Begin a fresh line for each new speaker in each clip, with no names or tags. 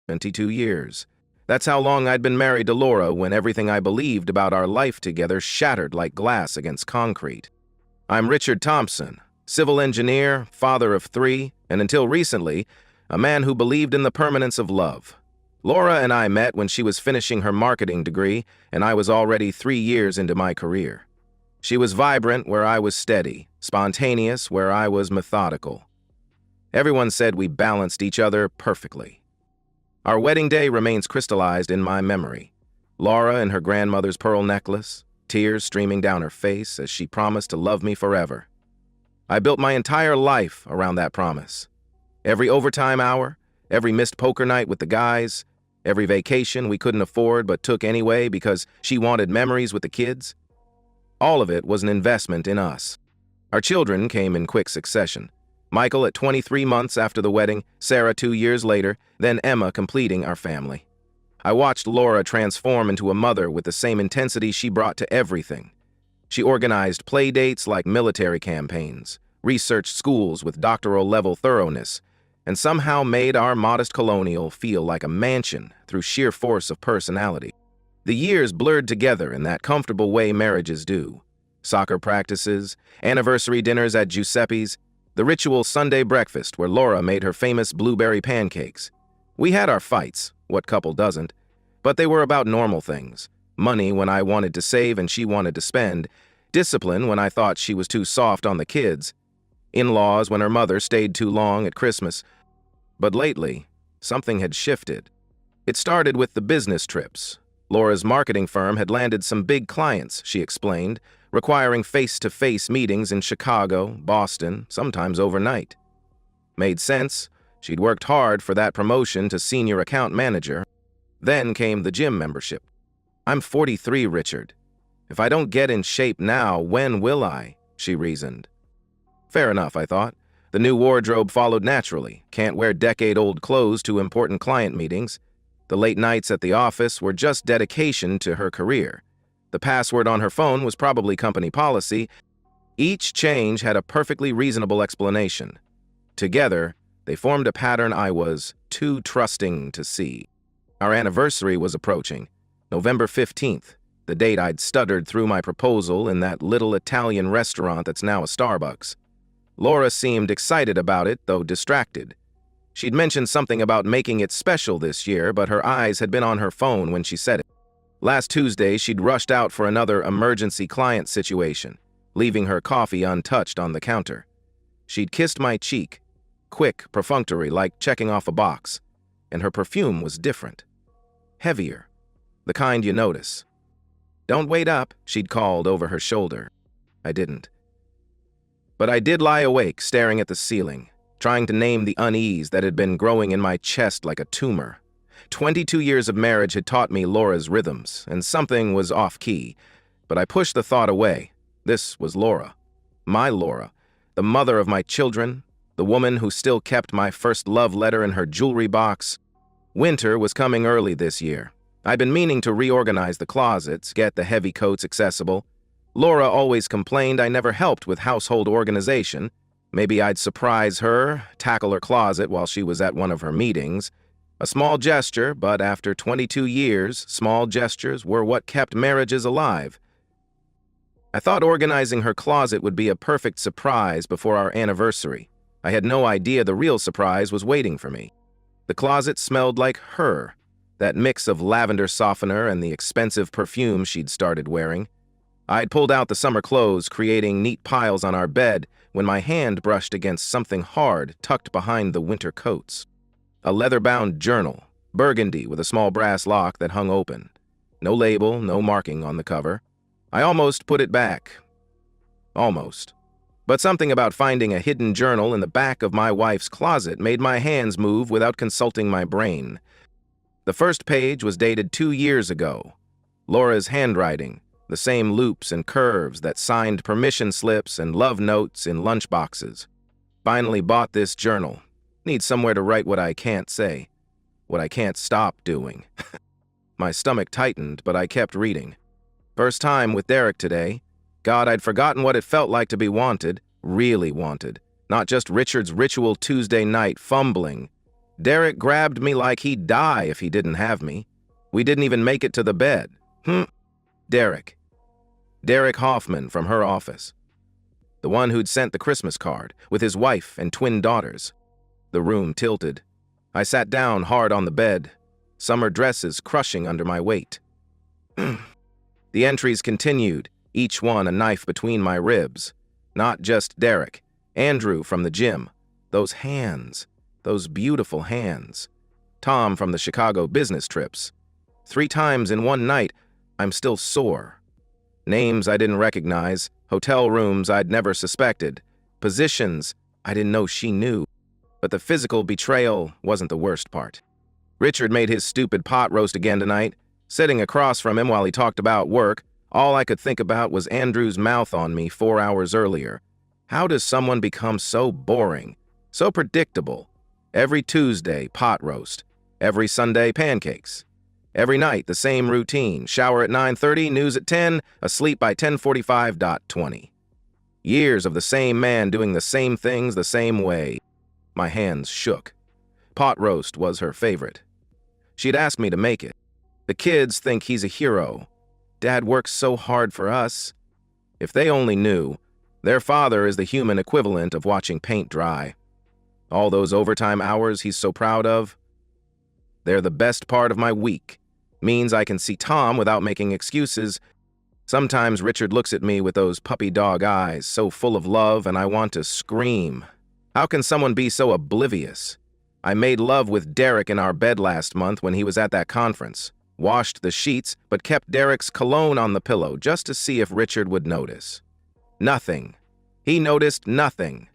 22 years. That's how long I'd been married to Laura when everything I believed about our life together shattered like glass against concrete. I'm Richard Thompson, civil engineer, father of 3, and until recently, a man who believed in the permanence of love. Laura and I met when she was finishing her marketing degree, and I was already 3 years into my career. She was vibrant where I was steady, spontaneous where I was methodical. Everyone said we balanced each other perfectly. Our wedding day remains crystallized in my memory. Laura in her grandmother's pearl necklace, tears streaming down her face as she promised to love me forever. I built my entire life around that promise. Every overtime hour, every missed poker night with the guys, every vacation we couldn't afford but took anyway because she wanted memories with the kids. All of it was an investment in us. Our children came in quick succession. Michael at 23 months after the wedding, Sarah 2 years later, then Emma completing our family. I watched Laura transform into a mother with the same intensity she brought to everything. She organized play dates like military campaigns, researched schools with doctoral-level thoroughness, and somehow made our modest colonial feel like a mansion through sheer force of personality. The years blurred together in that comfortable way marriages do. Soccer practices, anniversary dinners at Giuseppe's, the ritual Sunday breakfast where Laura made her famous blueberry pancakes. We had our fights, what couple doesn't, but they were about normal things. Money when I wanted to save and she wanted to spend, discipline when I thought she was too soft on the kids, in-laws when her mother stayed too long at Christmas. But lately, something had shifted. It started with the business trips. Laura's marketing firm had landed some big clients, she explained, requiring face-to-face meetings in Chicago, Boston, sometimes overnight. Made sense. She'd worked hard for that promotion to senior account manager. Then came the gym membership. I'm 43, Richard. If I don't get in shape now, when will I? She reasoned. Fair enough, I thought. The new wardrobe followed naturally. Can't wear decade-old clothes to important client meetings. The late nights at the office were just dedication to her career. The password on her phone was probably company policy. Each change had a perfectly reasonable explanation. Together, they formed a pattern I was too trusting to see. Our anniversary was approaching, November 15th, the date I'd stuttered through my proposal in that little Italian restaurant that's now a Starbucks. Laura seemed excited about it, though distracted. She'd mentioned something about making it special this year, but her eyes had been on her phone when she said it. Last Tuesday, she'd rushed out for another emergency client situation, leaving her coffee untouched on the counter. She'd kissed my cheek, quick, perfunctory, like checking off a box, and her perfume was different. Heavier, the kind you notice. "Don't wait up," she'd called over her shoulder. I didn't. But I did lie awake, staring at the ceiling, trying to name the unease that had been growing in my chest like a tumor. 22 years of marriage had taught me Laura's rhythms, and something was off-key, but I pushed the thought away. This was Laura. My Laura, the mother of my children, the woman who still kept my first love letter in her jewelry box. Winter was coming early this year. I'd been meaning to reorganize the closets, get the heavy coats accessible. Laura always complained I never helped with household organization. Maybe I'd surprise her, tackle her closet while she was at one of her meetings. A small gesture, but after 22 years, small gestures were what kept marriages alive. I thought organizing her closet would be a perfect surprise before our anniversary. I had no idea the real surprise was waiting for me. The closet smelled like her, that mix of lavender softener and the expensive perfume she'd started wearing. I'd pulled out the summer clothes, creating neat piles on our bed, when my hand brushed against something hard tucked behind the winter coats. A leather-bound journal, burgundy with a small brass lock that hung open. No label, no marking on the cover. I almost put it back. Almost. But something about finding a hidden journal in the back of my wife's closet made my hands move without consulting my brain. The first page was dated 2 years ago. Laura's handwriting, the same loops and curves that signed permission slips and love notes in lunchboxes. Finally bought this journal. Need somewhere to write what I can't say, what I can't stop doing. My stomach tightened, but I kept reading. First time with Derek today. God, I'd forgotten what it felt like to be wanted, really wanted. Not just Richard's ritual Tuesday night fumbling. Derek grabbed me like he'd die if he didn't have me. We didn't even make it to the bed. Derek. Derek Hoffman from her office. The one who'd sent the Christmas card, with his wife and twin daughters. The room tilted. I sat down hard on the bed, summer dresses crushing under my weight. The entries continued, each one a knife between my ribs. Not just Derek, Andrew from the gym. Those hands, those beautiful hands. Tom from the Chicago business trips. 3 times in one night, I'm still sore. Names I didn't recognize, hotel rooms I'd never suspected, positions I didn't know she knew. But the physical betrayal wasn't the worst part. Richard made his stupid pot roast again tonight. Sitting across from him while he talked about work, all I could think about was Andrew's mouth on me 4 hours earlier. How does someone become so boring, so predictable? Every Tuesday, pot roast. Every Sunday, pancakes. Every night, the same routine. Shower at 9:30, news at 10, asleep by 10:45.20. Years of the same man doing the same things the same way. My hands shook. Pot roast was her favorite. She'd asked me to make it. The kids think he's a hero. Dad works so hard for us. If they only knew, their father is the human equivalent of watching paint dry. All those overtime hours he's so proud of, they're the best part of my week. Means I can see Tom without making excuses. Sometimes Richard looks at me with those puppy dog eyes, so full of love, and I want to scream. How can someone be so oblivious? I made love with Derek in our bed last month when he was at that conference. Washed the sheets, but kept Derek's cologne on the pillow just to see if Richard would notice. Nothing. He noticed nothing.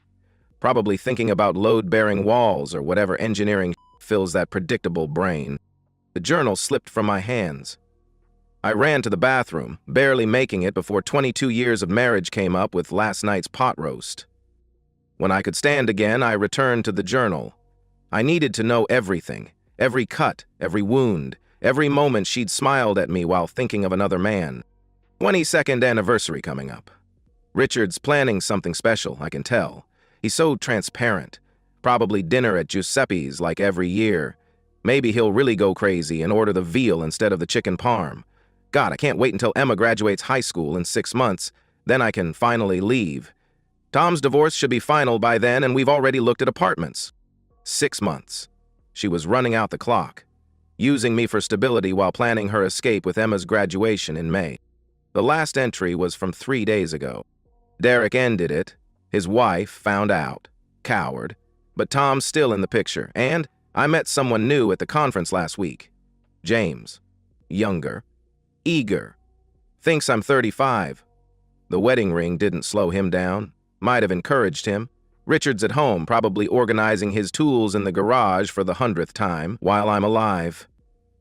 Probably thinking about load-bearing walls or whatever engineering fills that predictable brain. The journal slipped from my hands. I ran to the bathroom, barely making it before 22 years of marriage came up with last night's pot roast. When I could stand again, I returned to the journal. I needed to know everything, every cut, every wound, every moment she'd smiled at me while thinking of another man. 22nd anniversary coming up. Richard's planning something special, I can tell. He's so transparent. Probably dinner at Giuseppe's like every year. Maybe he'll really go crazy and order the veal instead of the chicken parm. God, I can't wait until Emma graduates high school in 6 months. Then I can finally leave. Tom's divorce should be final by then, and we've already looked at apartments. 6 months. She was running out the clock, using me for stability while planning her escape with Emma's graduation in May. The last entry was from 3 days ago. Derek ended it. His wife found out. Coward. But Tom's still in the picture, and I met someone new at the conference last week. James. Younger. Eager. Thinks I'm 35. The wedding ring didn't slow him down. Might have encouraged him. Richard's at home, probably organizing his tools in the garage for the 100th time, while I'm alive.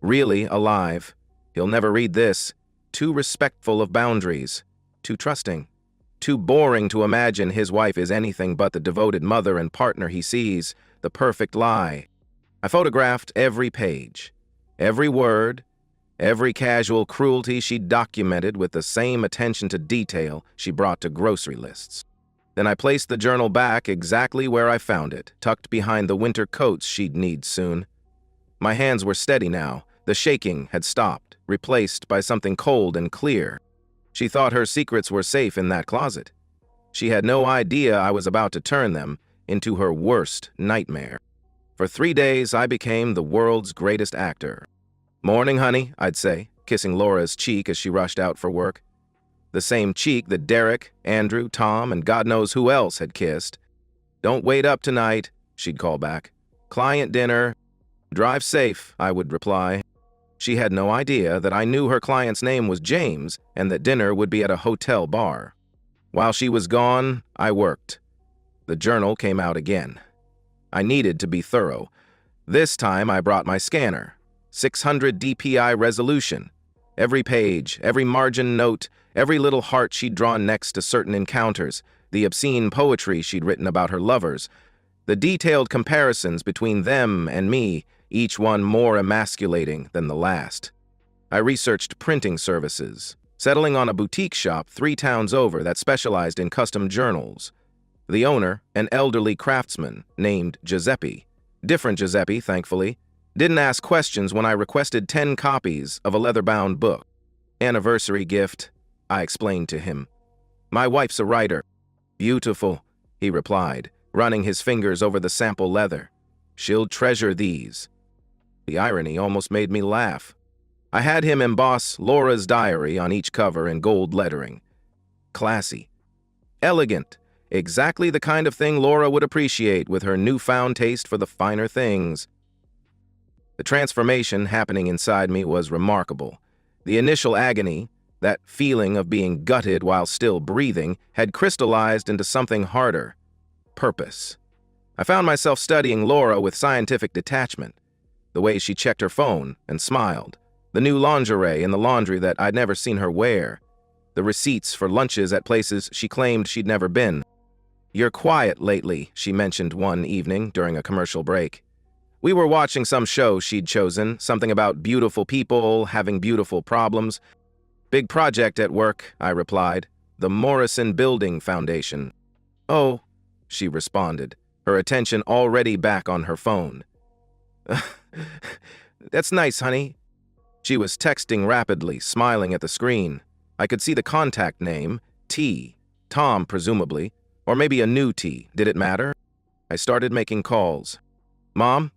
Really alive. He'll never read this. Too respectful of boundaries. Too trusting. Too boring to imagine his wife is anything but the devoted mother and partner he sees, the perfect lie. I photographed every page, every word, every casual cruelty she documented with the same attention to detail she brought to grocery lists. Then I placed the journal back exactly where I found it, tucked behind the winter coats she'd need soon. My hands were steady now. The shaking had stopped, replaced by something cold and clear. She thought her secrets were safe in that closet. She had no idea I was about to turn them into her worst nightmare. For 3 days, I became the world's greatest actor. "Morning, honey," I'd say, kissing Laura's cheek as she rushed out for work. The same cheek that Derek, Andrew, Tom, and God knows who else had kissed. "Don't wait up tonight," she'd call back. "Client dinner." "Drive safe," I would reply. She had no idea that I knew her client's name was James and that dinner would be at a hotel bar. While she was gone, I worked. The journal came out again. I needed to be thorough. This time I brought my scanner. 600 DPI resolution. Every page, every margin note, every little heart she'd drawn next to certain encounters, the obscene poetry she'd written about her lovers, the detailed comparisons between them and me, each one more emasculating than the last. I researched printing services, settling on a boutique shop 3 towns over that specialized in custom journals. The owner, an elderly craftsman named Giuseppe, Different Giuseppe, thankfully. Didn't ask questions when I requested 10 copies of a leather-bound book. Anniversary gift, I explained to him. My wife's a writer. Beautiful, he replied, running his fingers over the sample leather. She'll treasure these. The irony almost made me laugh. I had him emboss Laura's diary on each cover in gold lettering. Classy. Elegant. Exactly the kind of thing Laura would appreciate with her newfound taste for the finer things. The transformation happening inside me was remarkable. The initial agony, that feeling of being gutted while still breathing, had crystallized into something harder. Purpose. I found myself studying Laura with scientific detachment. The way she checked her phone and smiled. The new lingerie in the laundry that I'd never seen her wear. The receipts for lunches at places she claimed she'd never been. You're quiet lately, she mentioned one evening during a commercial break. We were watching some show she'd chosen, something about beautiful people having beautiful problems. Big project at work, I replied. The Morrison Building Foundation. Oh, she responded, her attention already back on her phone. That's nice, honey. She was texting rapidly, smiling at the screen. I could see the contact name, T, Tom presumably, or maybe a new T. Did it matter? I started making calls. Mom?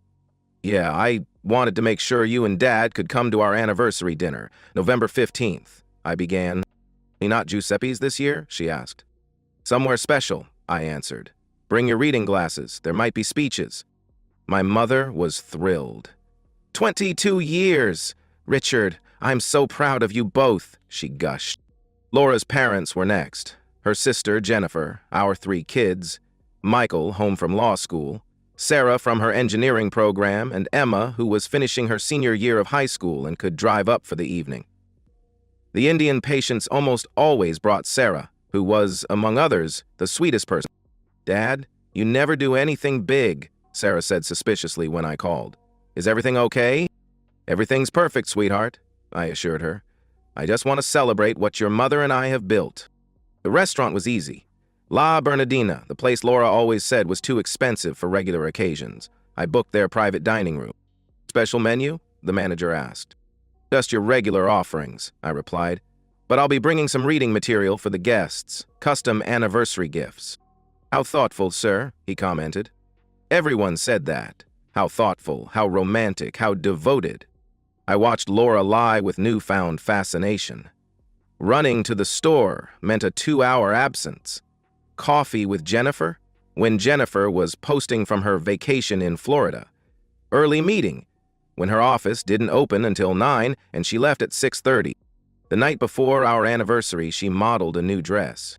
Yeah, I wanted to make sure you and Dad could come to our anniversary dinner, November 15th, I began. Not Giuseppe's this year? She asked. Somewhere special, I answered. Bring your reading glasses. There might be speeches. My mother was thrilled. 22 years! Richard, I'm so proud of you both, she gushed. Laura's parents were next. Her sister, Jennifer, our 3 kids, Michael, home from law school, Sarah from her engineering program, and Emma, who was finishing her senior year of high school and could drive up for the evening. The Indian patients almost always brought Sarah, who was, among others, the sweetest person. Dad, you never do anything big, Sarah said suspiciously when I called. Is everything okay? Everything's perfect, sweetheart, I assured her. I just want to celebrate what your mother and I have built. The restaurant was easy. La Bernardina, the place Laura always said was too expensive for regular occasions. I booked their private dining room. Special menu? The manager asked. Just your regular offerings, I replied. But I'll be bringing some reading material for the guests, custom anniversary gifts. How thoughtful, sir, he commented. Everyone said that. How thoughtful, how romantic, how devoted. I watched Laura lie with newfound fascination. Running to the store meant a 2-hour absence. Coffee with Jennifer? When Jennifer was posting from her vacation in Florida. Early meeting, when her office didn't open until 9 and she left at 6:30. The night before our anniversary, she modeled a new dress.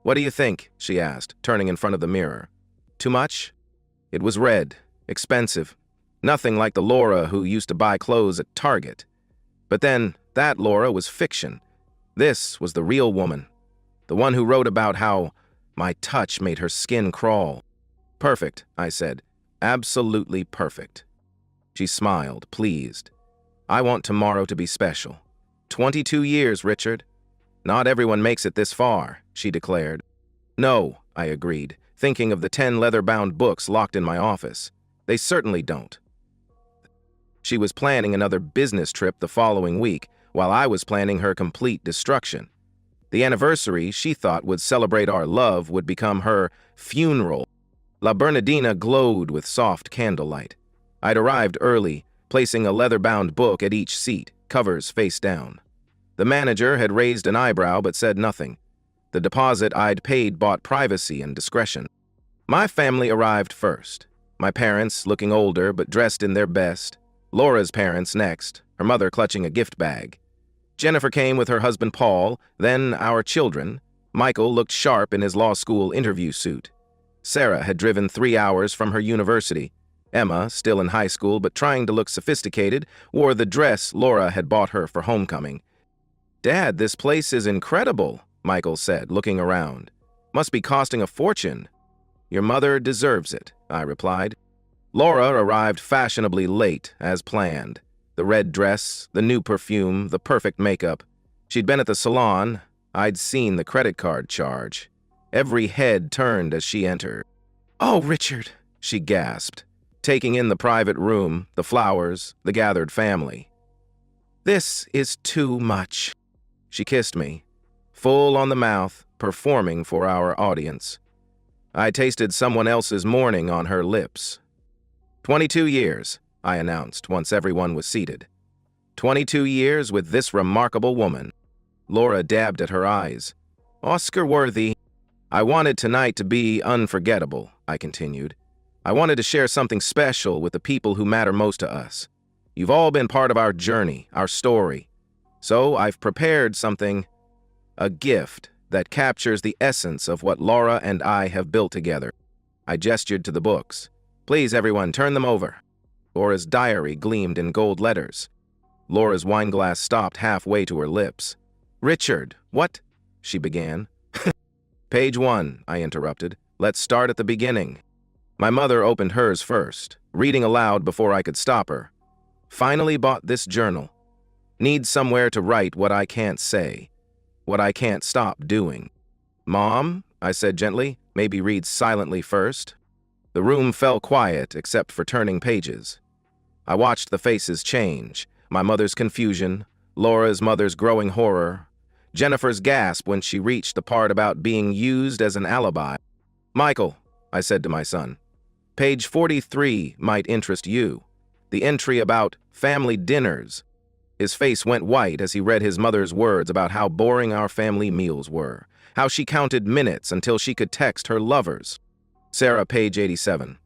What do you think? She asked, turning in front of the mirror. Too much? It was red, expensive. Nothing like the Laura who used to buy clothes at Target. But then, that Laura was fiction. This was the real woman. The one who wrote about how my touch made her skin crawl. Perfect, I said. Absolutely perfect. She smiled, pleased. I want tomorrow to be special. 22 years, Richard. Not everyone makes it this far, she declared. No, I agreed, thinking of the 10 leather-bound books locked in my office. They certainly don't. She was planning another business trip the following week, while I was planning her complete destruction. The anniversary she thought would celebrate our love would become her funeral. La Bernardina glowed with soft candlelight. I'd arrived early, placing a leather-bound book at each seat, covers face down. The manager had raised an eyebrow but said nothing. The deposit I'd paid bought privacy and discretion. My family arrived first. My parents, looking older but dressed in their best. Laura's parents next, her mother clutching a gift bag. Jennifer came with her husband Paul, then our children. Michael looked sharp in his law school interview suit. Sarah had driven 3 hours from her university. Emma, still in high school but trying to look sophisticated, wore the dress Laura had bought her for homecoming. Dad, this place is incredible, Michael said, looking around. Must be costing a fortune. Your mother deserves it, I replied. Laura arrived fashionably late, as planned. The red dress, the new perfume, the perfect makeup. She'd been at the salon. I'd seen the credit card charge. Every head turned as she entered. Oh, Richard, she gasped. taking in the private room, the flowers, the gathered family. "This is too much." She kissed me, full on the mouth, performing for our audience. I tasted someone else's morning on her lips. 22 years, I announced once everyone was seated. 22 years with this remarkable woman. Laura dabbed at her eyes. "Oscar-worthy." "I wanted tonight to be unforgettable," I continued. "I wanted to share something special with the people who matter most to us. You've all been part of our journey, our story. So I've prepared something, a gift that captures the essence of what Laura and I have built together." I gestured to the books. "Please, everyone, turn them over." Laura's diary gleamed in gold letters. Laura's wineglass stopped halfway to her lips. "Richard, what?" she began. "Page 1, I interrupted. "Let's start at the beginning." My mother opened hers first, reading aloud before I could stop her. "Finally bought this journal. Need somewhere to write what I can't say, what I can't stop doing." "Mom," I said gently, "maybe read silently first." The room fell quiet except for turning pages. I watched the faces change, my mother's confusion, Laura's mother's growing horror, Jennifer's gasp when she reached the part about being used as an alibi. "Michael," I said to my son, "page 43 might interest you. The entry about family dinners." His face went white as he read his mother's words about how boring our family meals were, how she counted minutes until she could text her lovers. "Sarah, page 87.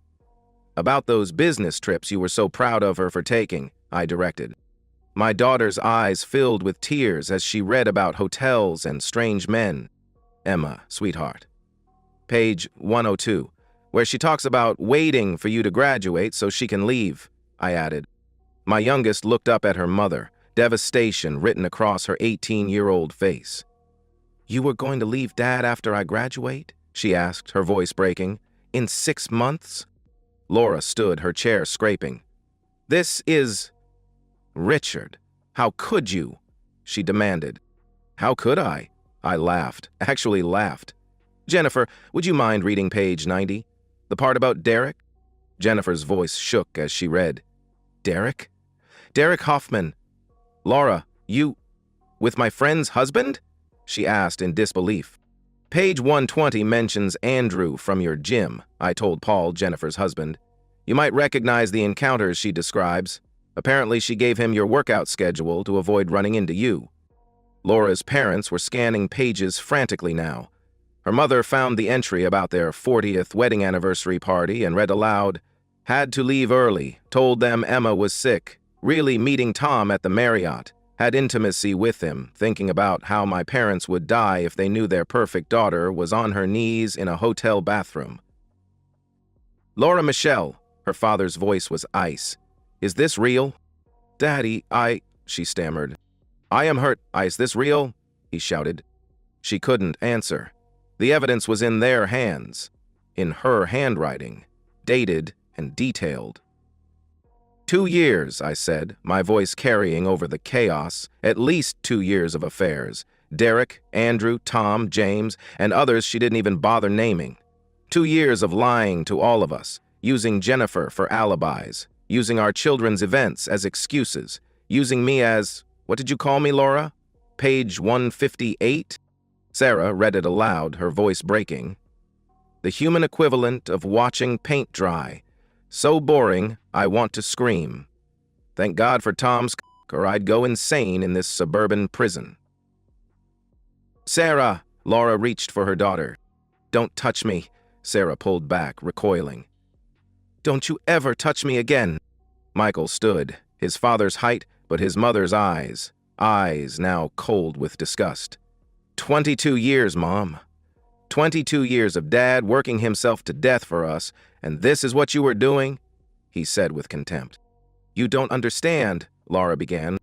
About those business trips you were so proud of her for taking," I directed. My daughter's eyes filled with tears as she read about hotels and strange men. "Emma, sweetheart. Page 102, where she talks about waiting for you to graduate so she can leave," I added. My youngest looked up at her mother, devastation written across her 18-year-old face. "You were going to leave Dad after I graduate?" she asked, her voice breaking. "In 6 months?" Laura stood, her chair scraping. "This is... Richard, how could you?" she demanded. "How could I?" I laughed, actually laughed. "Jennifer, would you mind reading page 90? The part about Derek?" Jennifer's voice shook as she read. "Derek? Derek Hoffman. Laura, you... with my friend's husband?" she asked in disbelief. "Page 120 mentions Andrew from your gym," I told Paul, Jennifer's husband. "You might recognize the encounters she describes. Apparently she gave him your workout schedule to avoid running into you." Laura's parents were scanning pages frantically now. Her mother found the entry about their 40th wedding anniversary party and read aloud, "Had to leave early, told them Emma was sick, really meeting Tom at the Marriott, had intimacy with him, thinking about how my parents would die if they knew their perfect daughter was on her knees in a hotel bathroom." "Laura Michelle," her father's voice was ice. "Is this real?" "Daddy, she stammered. "I am hurt. Is this real?" he shouted. She couldn't answer. The evidence was in their hands, in her handwriting, dated and detailed. 2 years, I said, my voice carrying over the chaos, at least 2 years of affairs. Derek, Andrew, Tom, James, and others she didn't even bother naming. 2 years of lying to all of us, using Jennifer for alibis, using our children's events as excuses, using me as, what did you call me, Laura? Page 158? Sarah read it aloud, her voice breaking. "The human equivalent of watching paint dry. So boring, I want to scream. Thank God for Tom's or I'd go insane in this suburban prison." "Sarah!" Laura reached for her daughter. "Don't touch me," Sarah pulled back, recoiling. "Don't you ever touch me again." Michael stood, his father's height, but his mother's eyes now cold with disgust. 22 years, Mom. 22 years of Dad working himself to death for us, and this is what you were doing?" he said with contempt. "You don't understand," Laura began.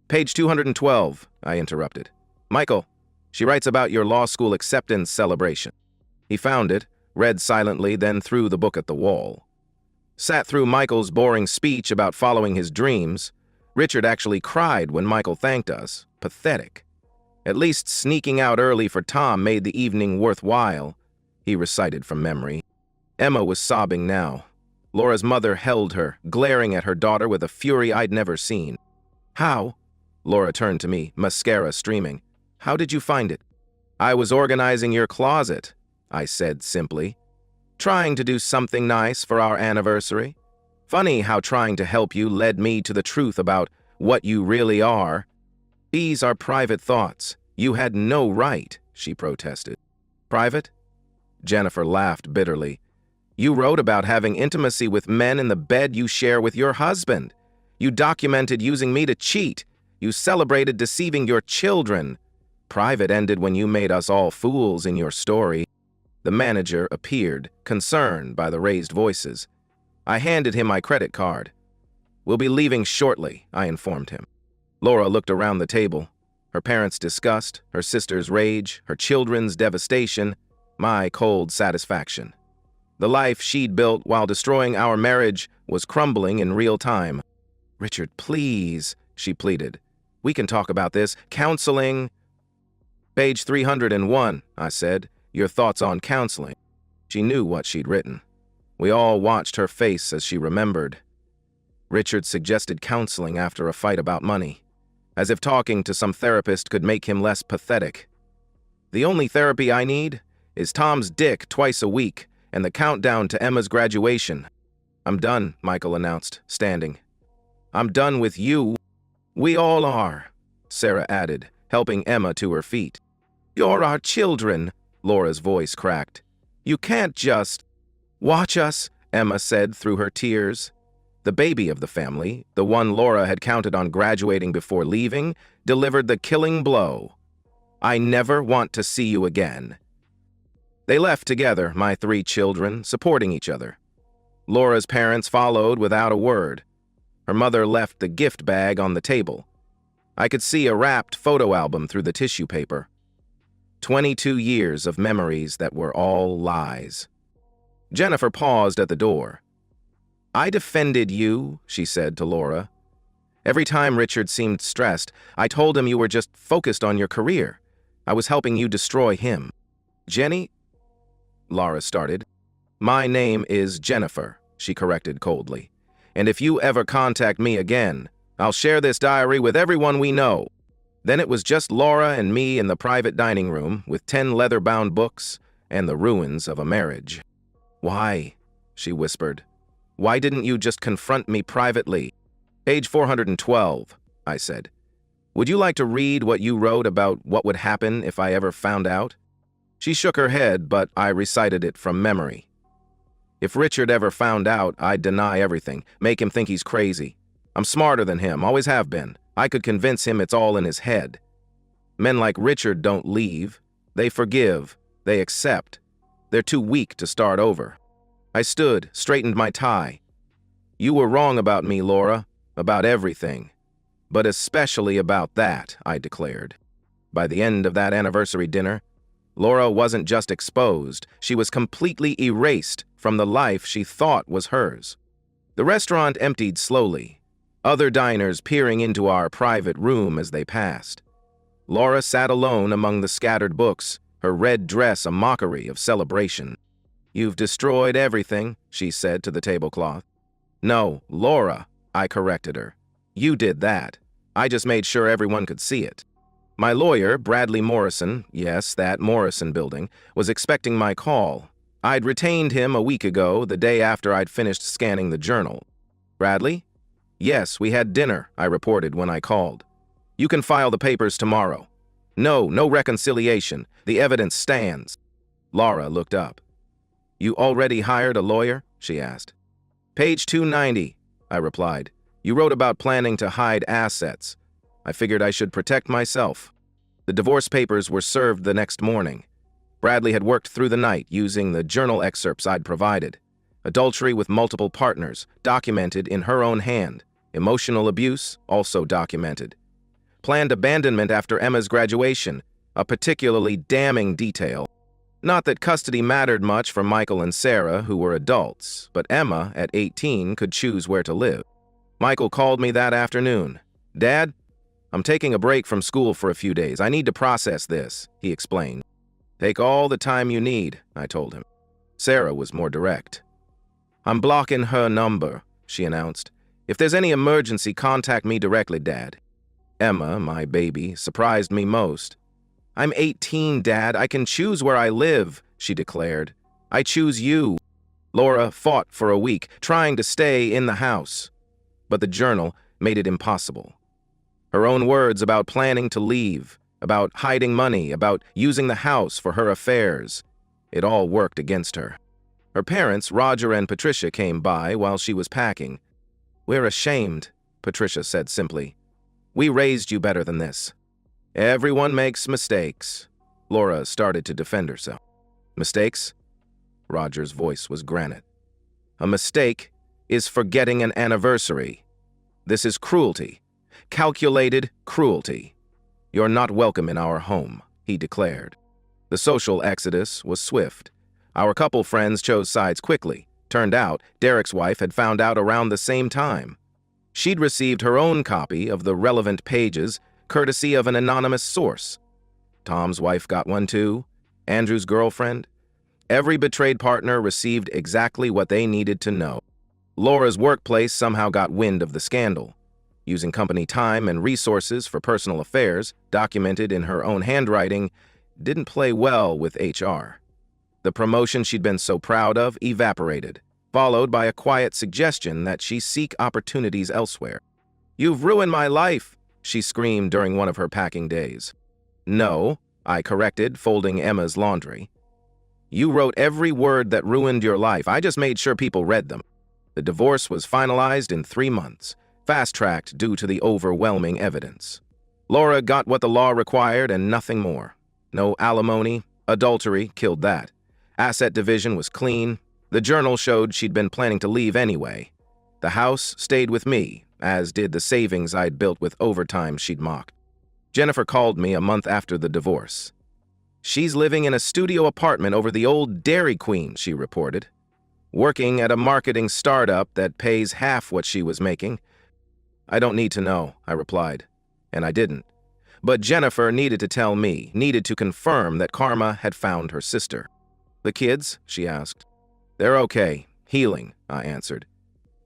"Page 212, I interrupted. "Michael, she writes about your law school acceptance celebration." He found it, read silently, then threw the book at the wall. Sat through Michael's boring speech about following his dreams. Richard actually cried when Michael thanked us. Pathetic. At least sneaking out early for Tom made the evening worthwhile, he recited from memory. Emma was sobbing now. Laura's mother held her, glaring at her daughter with a fury I'd never seen. "How?" Laura turned to me, mascara streaming. "How did you find it?" "I was organizing your closet," I said simply. "Trying to do something nice for our anniversary. Funny how trying to help you led me to the truth about what you really are." "These are private thoughts. You had no right," she protested. "Private?" Jennifer laughed bitterly. "You wrote about having intimacy with men in the bed you share with your husband. You documented using me to cheat. You celebrated deceiving your children. Private ended when you made us all fools in your story." The manager appeared, concerned by the raised voices. I handed him my credit card. "We'll be leaving shortly," I informed him. Laura looked around the table. Her parents' disgust, her sister's rage, her children's devastation, my cold satisfaction. The life she'd built while destroying our marriage was crumbling in real time. "Richard, please," she pleaded. "We can talk about this. Counseling." "Page 301, I said. "Your thoughts on counseling." She knew what she'd written. We all watched her face as she remembered. Richard suggested counseling after a fight about money, as if talking to some therapist could make him less pathetic. "The only therapy I need is Tom's dick twice a week and the countdown to Emma's graduation." "I'm done," Michael announced, standing. "I'm done with you." "We all are," Sarah added, helping Emma to her feet. "You're our children," Laura's voice cracked. "You can't just—" "Watch us," Emma said through her tears. The baby of the family, the one Laura had counted on graduating before leaving, delivered the killing blow. "I never want to see you again." They left together, my 3 children, supporting each other. Laura's parents followed without a word. Her mother left the gift bag on the table. I could see a wrapped photo album through the tissue paper. 22 years of memories that were all lies. Jennifer paused at the door. "I defended you," she said to Laura. "Every time Richard seemed stressed, I told him you were just focused on your career. I was helping you destroy him." "Jenny?" Laura started. "My name is Jennifer," she corrected coldly. "And if you ever contact me again, I'll share this diary with everyone we know." Then it was just Laura and me in the private dining room with 10 leather-bound books and the ruins of a marriage. "Why?" she whispered. "Why didn't you just confront me privately?" "Page 412, I said. "Would you like to read what you wrote about what would happen if I ever found out?" She shook her head, but I recited it from memory. "If Richard ever found out, I'd deny everything, make him think he's crazy. I'm smarter than him, always have been. I could convince him it's all in his head. Men like Richard don't leave. They forgive. They accept. They're too weak to start over." I stood, straightened my tie. "You were wrong about me, Laura, about everything. But especially about that," I declared. By the end of that anniversary dinner, Laura wasn't just exposed, she was completely erased from the life she thought was hers. The restaurant emptied slowly, other diners peering into our private room as they passed. Laura sat alone among the scattered books, her red dress a mockery of celebration. "You've destroyed everything," she said to the tablecloth. "No, Laura," I corrected her. "You did that. I just made sure everyone could see it." My lawyer, Bradley Morrison, yes, that Morrison building, was expecting my call. I'd retained him a week ago, the day after I'd finished scanning the journal. "Bradley?" "Yes, we had dinner," I reported when I called. "You can file the papers tomorrow." No reconciliation. The evidence stands." Laura looked up. "You already hired a lawyer?" she asked. "Page 290, I replied. "You wrote about planning to hide assets. I figured I should protect myself." The divorce papers were served the next morning. Bradley had worked through the night using the journal excerpts I'd provided. Adultery with multiple partners, documented in her own hand. Emotional abuse, also documented. Planned abandonment after Emma's graduation, a particularly damning detail. Not that custody mattered much for Michael and Sarah, who were adults, but Emma, at 18, could choose where to live. Michael called me that afternoon. "Dad, I'm taking a break from school for a few days. I need to process this," he explained. "Take all the time you need," I told him. Sarah was more direct. I'm blocking her number, she announced. If there's any emergency, contact me directly, Dad. Emma, my baby, surprised me most. I'm 18, Dad. I can choose where I live, she declared. I choose you. Laura fought for a week, trying to stay in the house. But the journal made it impossible. Her own words about planning to leave, about hiding money, about using the house for her affairs, it all worked against her. Her parents, Roger and Patricia, came by while she was packing. We're ashamed, Patricia said simply. We raised you better than this. Everyone makes mistakes. Laura started to defend herself. Mistakes? Roger's voice was granite. A mistake is forgetting an anniversary. This is cruelty. Calculated cruelty. You're not welcome in our home, he declared. The social exodus was swift. Our couple friends chose sides quickly. Turned out, Derek's wife had found out around the same time. She'd received her own copy of the relevant pages, courtesy of an anonymous source. Tom's wife got one too. Andrew's girlfriend. Every betrayed partner received exactly what they needed to know. Laura's workplace somehow got wind of the scandal. Using company time and resources for personal affairs, documented in her own handwriting, didn't play well with HR. The promotion she'd been so proud of evaporated, followed by a quiet suggestion that she seek opportunities elsewhere. You've ruined my life, she screamed during one of her packing days. No, I corrected, folding Emma's laundry. You wrote every word that ruined your life. I just made sure people read them. The divorce was finalized in 3 months, fast-tracked due to the overwhelming evidence. Laura got what the law required and nothing more. No alimony, adultery killed that. Asset division was clean. The journal showed she'd been planning to leave anyway. The house stayed with me, as did the savings I'd built with overtime she'd mocked. Jennifer called me a month after the divorce. She's living in a studio apartment over the old Dairy Queen, she reported. Working at a marketing startup that pays half what she was making. I don't need to know, I replied. And I didn't. But Jennifer needed to tell me, needed to confirm that Karma had found her sister. The kids? She asked. They're okay. Healing, I answered.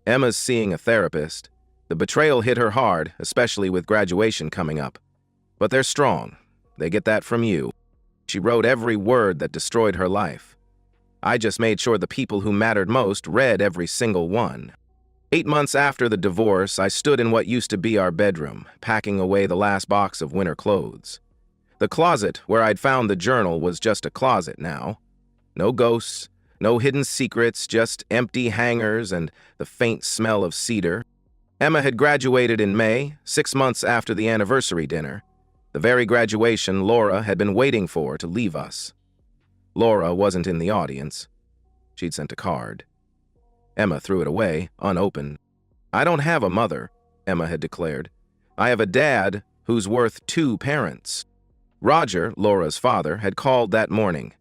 Emma's seeing a therapist. The betrayal hit her hard, especially with graduation coming up. But they're strong. They get that from you. She wrote every word that destroyed her life. I just made sure the people who mattered most read every single one. 8 months after the divorce, I stood in what used to be our bedroom, packing away the last box of winter clothes. The closet where I'd found the journal was just a closet now. No ghosts, no hidden secrets, just empty hangers and the faint smell of cedar. Emma had graduated in May, 6 months after the anniversary dinner. The very graduation Laura had been waiting for to leave us. Laura wasn't in the audience. She'd sent a card. Emma threw it away, unopened. I don't have a mother, Emma had declared. I have a dad who's worth 2 parents. Roger, Laura's father, had called that morning.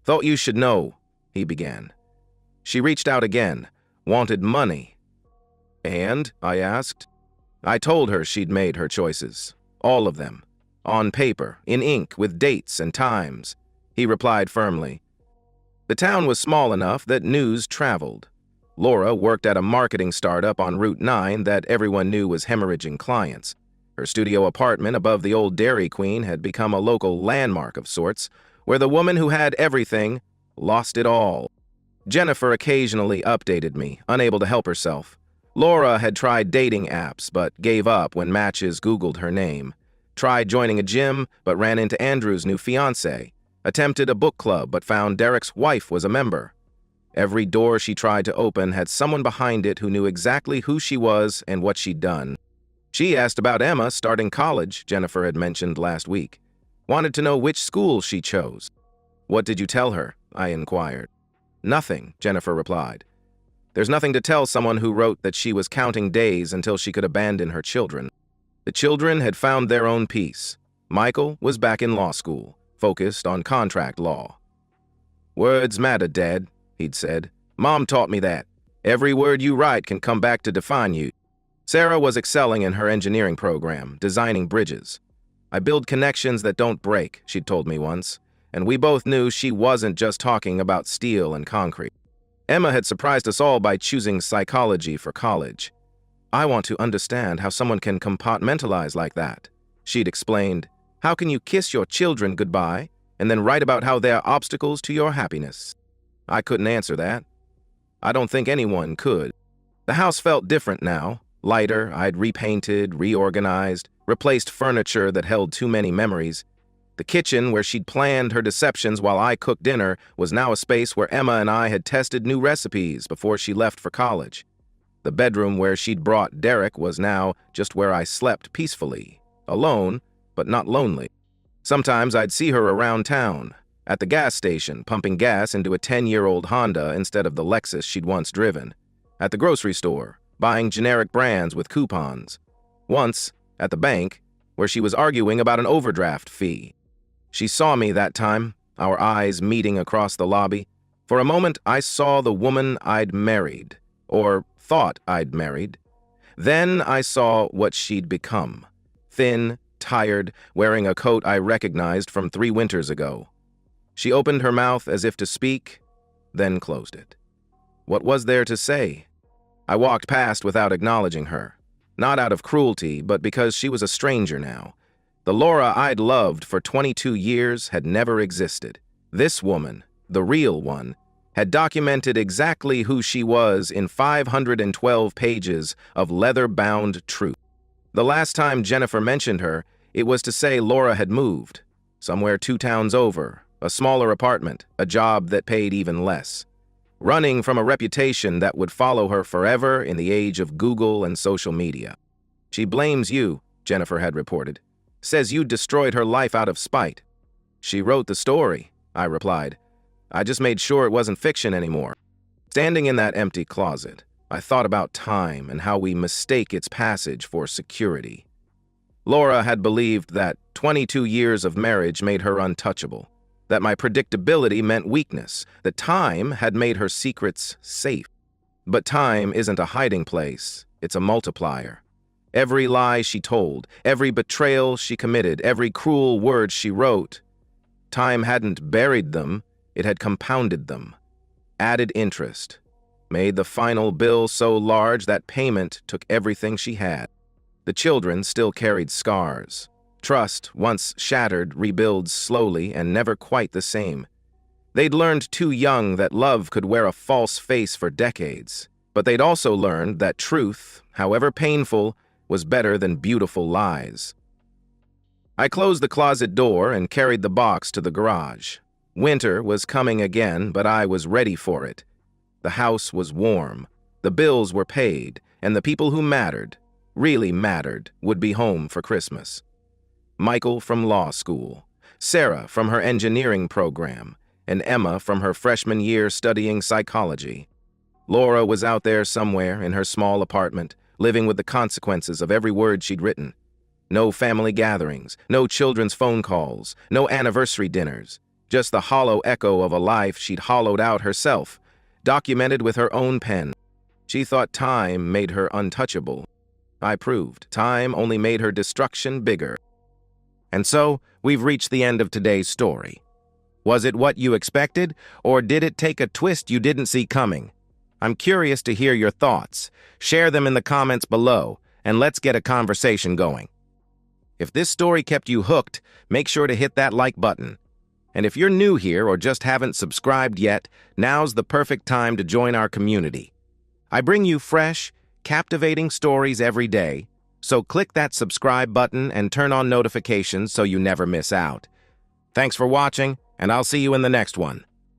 Thought you should know, he began. She reached out again, wanted money. And, I asked. I told her she'd made her choices, all of them, on paper, in ink, with dates and times. He replied firmly. The town was small enough that news traveled. Laura worked at a marketing startup on Route 9 that everyone knew was hemorrhaging clients. Her studio apartment above the old Dairy Queen had become a local landmark of sorts, where the woman who had everything lost it all. Jennifer occasionally updated me, unable to help herself. Laura had tried dating apps, but gave up when matches Googled her name. Tried joining a gym, but ran into Andrew's new fiancé. Attempted a book club, but found Derek's wife was a member. Every door she tried to open had someone behind it who knew exactly who she was and what she'd done. She asked about Emma starting college, Jennifer had mentioned last week. Wanted to know which school she chose. What did you tell her? I inquired. Nothing, Jennifer replied. There's nothing to tell someone who wrote that she was counting days until she could abandon her children. The children had found their own peace. Michael was back in law school, focused on contract law. Words matter, Dad, he'd said. Mom taught me that. Every word you write can come back to define you. Sarah was excelling in her engineering program, designing bridges. I build connections that don't break, she'd told me once, and we both knew she wasn't just talking about steel and concrete. Emma had surprised us all by choosing psychology for college. "I want to understand how someone can compartmentalize like that," she'd explained. "How can you kiss your children goodbye and then write about how they're obstacles to your happiness?" I couldn't answer that. I don't think anyone could. The house felt different now. Lighter, I'd repainted, reorganized, replaced furniture that held too many memories. The kitchen, where she'd planned her deceptions while I cooked dinner, was now a space where Emma and I had tested new recipes before she left for college. The bedroom where she'd brought Derek was now just where I slept peacefully, alone, but not lonely. Sometimes I'd see her around town, at the gas station, pumping gas into a 10-year-old Honda instead of the Lexus she'd once driven. At the grocery store, buying generic brands with coupons. Once, at the bank, where she was arguing about an overdraft fee. She saw me that time, our eyes meeting across the lobby. For a moment, I saw the woman I'd married, or thought I'd married. Then I saw what she'd become. Thin, tired, wearing a coat I recognized from 3 winters ago. She opened her mouth as if to speak, then closed it. What was there to say? I walked past without acknowledging her. Not out of cruelty, but because she was a stranger now. The Laura I'd loved for 22 years had never existed. This woman, the real one, had documented exactly who she was in 512 pages of leather-bound truth. The last time Jennifer mentioned her, it was to say Laura had moved, somewhere 2 towns over, a smaller apartment, a job that paid even less. Running from a reputation that would follow her forever in the age of Google and social media. "She blames you," Jennifer had reported. "Says you destroyed her life out of spite." "She wrote the story," I replied. "I just made sure it wasn't fiction anymore." Standing in that empty closet, I thought about time and how we mistake its passage for security. Laura had believed that 22 years of marriage made her untouchable, that my predictability meant weakness, that time had made her secrets safe. But time isn't a hiding place, it's a multiplier. Every lie she told, every betrayal she committed, every cruel word she wrote, time hadn't buried them, it had compounded them. Added interest, made the final bill so large that payment took everything she had. The children still carried scars. Trust, once shattered, rebuilds slowly and never quite the same. They'd learned too young that love could wear a false face for decades, but they'd also learned that truth, however painful, was better than beautiful lies. I closed the closet door and carried the box to the garage. Winter was coming again, but I was ready for it. The house was warm, the bills were paid, and the people who mattered, really mattered, would be home for Christmas. Michael from law school, Sarah from her engineering program, and Emma from her freshman year studying psychology. Laura was out there somewhere in her small apartment, living with the consequences of every word she'd written. No family gatherings, no children's phone calls, no anniversary dinners, just the hollow echo of a life she'd hollowed out herself, documented with her own pen. She thought time made her untouchable. I proved time only made her destruction bigger. And so, we've reached the end of today's story. Was it what you expected, or did it take a twist you didn't see coming? I'm curious to hear your thoughts. Share them in the comments below, and let's get a conversation going. If this story kept you hooked, make sure to hit that like button. And if you're new here or just haven't subscribed yet, now's the perfect time to join our community. I bring you fresh, captivating stories every day, so click that subscribe button and turn on notifications so you never miss out. Thanks for watching, and I'll see you in the next one.